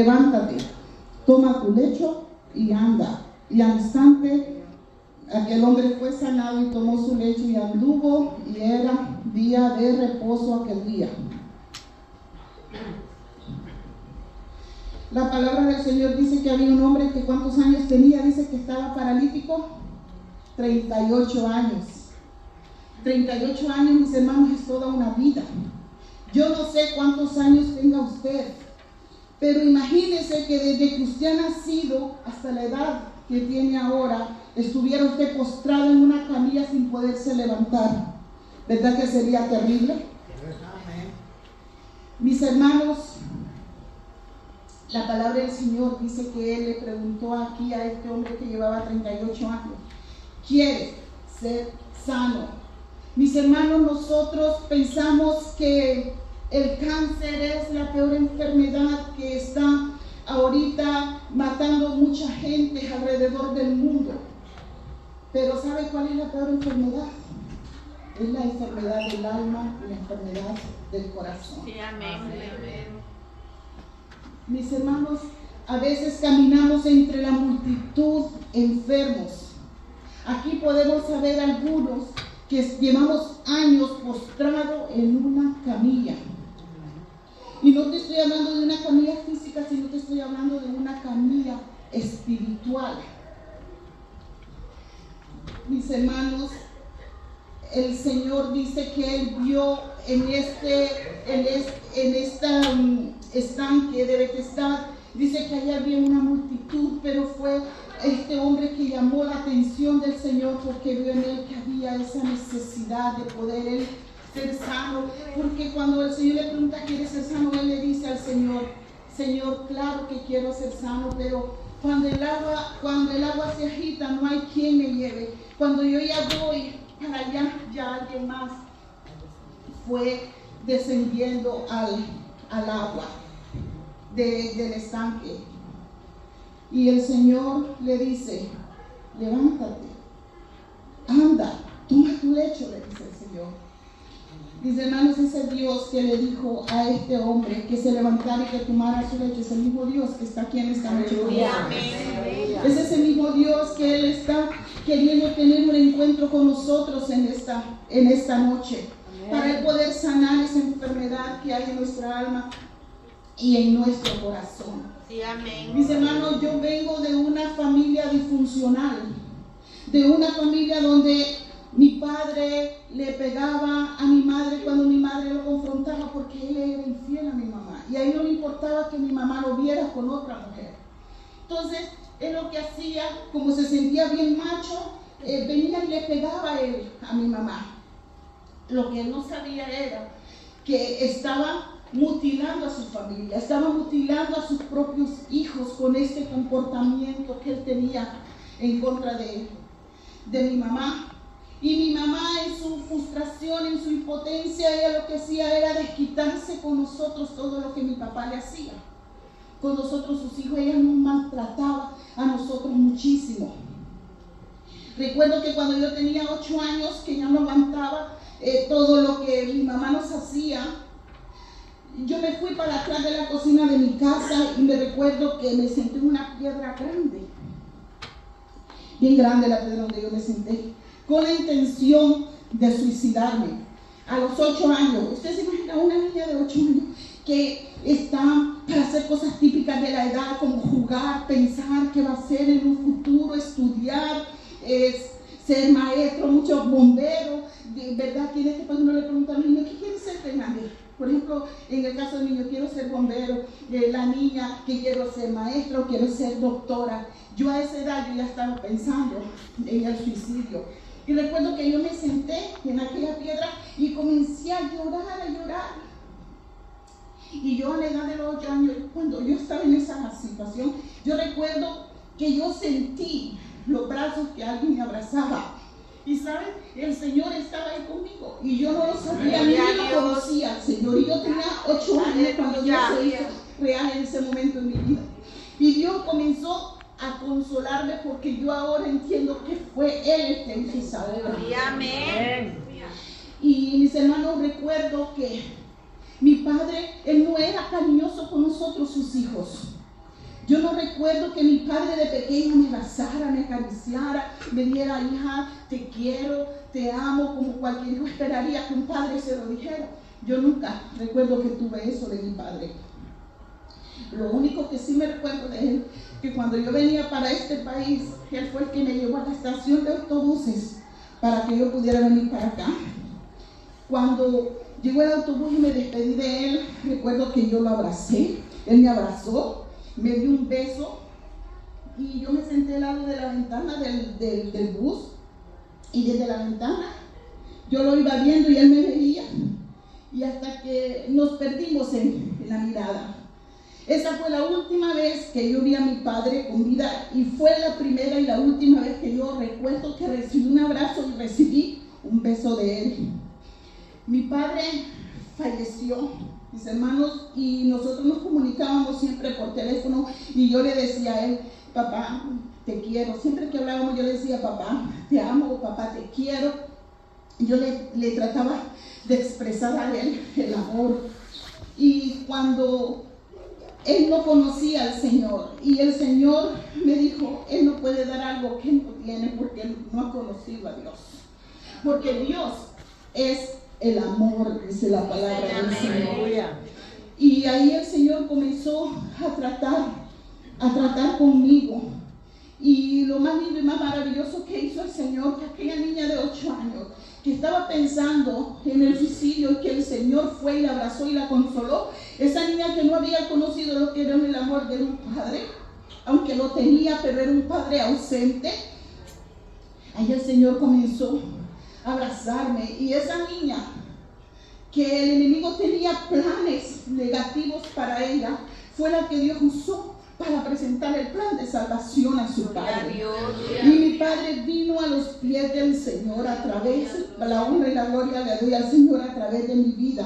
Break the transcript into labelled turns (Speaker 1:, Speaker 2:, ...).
Speaker 1: levántate, toma tu lecho y anda. Y al instante aquel hombre fue sanado y tomó su lecho y anduvo, y era día de reposo aquel día. La palabra del Señor dice que había un hombre que ¿cuántos años tenía? Dice que estaba paralítico. 38 años. 38 años, mis hermanos, es toda una vida. Yo no sé cuántos años tenga usted, pero imagínese que desde que usted ha nacido hasta la edad que tiene ahora, estuviera usted postrado en una camilla sin poderse levantar. ¿Verdad que sería terrible? Mis hermanos, la palabra del Señor dice que Él le preguntó aquí a este hombre que llevaba 38 años, ¿quiere ser sano? Mis hermanos, nosotros pensamos que el cáncer es la peor enfermedad que está ahorita matando mucha gente alrededor del mundo. Pero ¿sabe cuál es la peor enfermedad? Es la enfermedad del alma y la enfermedad del corazón.
Speaker 2: Sí, amén, amén.
Speaker 1: Mis hermanos, a veces caminamos entre la multitud enfermos. Aquí podemos saber algunos que llevamos años postrados en una camilla. Y no te estoy hablando de una camilla física, sino te estoy hablando de una camilla espiritual. Mis hermanos, el Señor dice que Él vio en este estanque de Betesda, dice que allá había una multitud, pero fue este hombre que llamó la atención del Señor porque vio en él que había esa necesidad de poder él ser sano, porque cuando el Señor le pregunta ¿quieres ser sano? Él le dice al Señor, Señor, claro que quiero ser sano, pero cuando el agua se agita no hay quien me lleve. Cuando yo ya voy para allá, ya alguien más fue descendiendo al agua del estanque. Y el Señor le dice, levántate, anda, toma tu lecho, le dice el Señor. Dice, hermanos, ese Dios que le dijo a este hombre que se levantara y que tomara su lecho, es el mismo Dios que está aquí en esta noche. Es ese mismo Dios que Él está queriendo tener un encuentro con nosotros en esta noche. Amén. Para Él poder sanar esa enfermedad que hay en nuestra alma y en nuestro corazón.
Speaker 2: Sí, amén.
Speaker 1: Mis hermanos, yo vengo de una familia disfuncional, de una familia donde mi padre le pegaba a mi madre cuando mi madre lo confrontaba porque él era infiel a mi mamá y a él no le importaba que mi mamá lo viera con otra mujer. Entonces él lo que hacía, como se sentía bien macho, venía y le pegaba a él, a mi mamá. Lo que él no sabía era que estaba mutilando a su familia, estaba mutilando a sus propios hijos con este comportamiento que él tenía en contra de mi mamá. Y mi mamá, en su frustración, en su impotencia, ella lo que hacía era desquitarse con nosotros todo lo que mi papá le hacía. Con nosotros, sus hijos, ella nos maltrataba a nosotros muchísimo. Recuerdo que cuando yo tenía 8 años, que ya no aguantaba todo lo que mi mamá nos hacía, yo me fui para atrás de la cocina de mi casa y me recuerdo que me senté en una piedra grande, bien grande la piedra donde yo me senté, con la intención de suicidarme. A los 8 años, usted se imagina una niña de 8 años que está para hacer cosas típicas de la edad, como jugar, pensar qué va a hacer en un futuro, estudiar, ser maestro, muchos bomberos, ¿verdad? Que en este país uno le pregunta al niño, ¿qué quiere ser de grande? Por ejemplo, en el caso del niño, quiero ser bombero, la niña, que quiero ser maestra o quiero ser doctora. Yo a esa edad yo ya estaba pensando en el suicidio. Y recuerdo que yo me senté en aquella piedra y comencé a llorar. Y yo a la edad de los 8 años, cuando yo estaba en esa situación, yo recuerdo que yo sentí los brazos que alguien me abrazaba. Y saben, el Señor estaba ahí conmigo y yo no lo sabía, ni lo conocía al Señor. Y yo tenía 8 años cuando Dios se hizo real en ese momento en mi vida. Y Dios comenzó a consolarme porque yo ahora entiendo que fue Él el que hizo esa obra.
Speaker 2: Amén.
Speaker 1: Y mis hermanos, recuerdo que mi padre, él no era cariñoso con nosotros, sus hijos. Yo no recuerdo que mi padre de pequeño me abrazara, me acariciara, me diera, hija, te quiero, te amo, como cualquier hijo esperaría que un padre se lo dijera. Yo nunca recuerdo que tuve eso de mi padre. Lo único que sí me recuerdo de él, que cuando yo venía para este país, él fue el que me llevó a la estación de autobuses para que yo pudiera venir para acá. Cuando llegó el autobús y me despedí de él, recuerdo que yo lo abracé, él me abrazó, me dio un beso y yo me senté al lado de la ventana del bus, y desde la ventana yo lo iba viendo y él me veía, y hasta que nos perdimos en la mirada. Esa fue la última vez que yo vi a mi padre con vida, y fue la primera y la última vez que yo recuerdo que recibí un abrazo y recibí un beso de él. Mi padre falleció, mis hermanos, y nosotros nos comunicábamos siempre por teléfono, y yo le decía a él, papá, te quiero. Siempre que hablábamos yo le decía, papá, te amo, papá, te quiero. Yo le trataba de expresar a él el amor. Y cuando él no conocía al Señor, y el Señor me dijo, él no puede dar algo que no tiene porque él no ha conocido a Dios. Porque Dios es el amor, dice la palabra del Señor. Y ahí el Señor comenzó a tratar conmigo. Y lo más lindo y más maravilloso que hizo el Señor, que aquella niña de 8 años que estaba pensando en el suicidio, y que el Señor fue y la abrazó y la consoló, esa niña que no había conocido lo que era el amor de un padre, aunque lo tenía, pero era un padre ausente, ahí el Señor comenzó a abrazarme. Y esa niña, que el enemigo tenía planes negativos para ella, fue la que Dios usó para presentar el plan de salvación a su padre. Y mi padre vino a los pies del Señor a través, la honra y la gloria le doy al Señor a través de mi vida.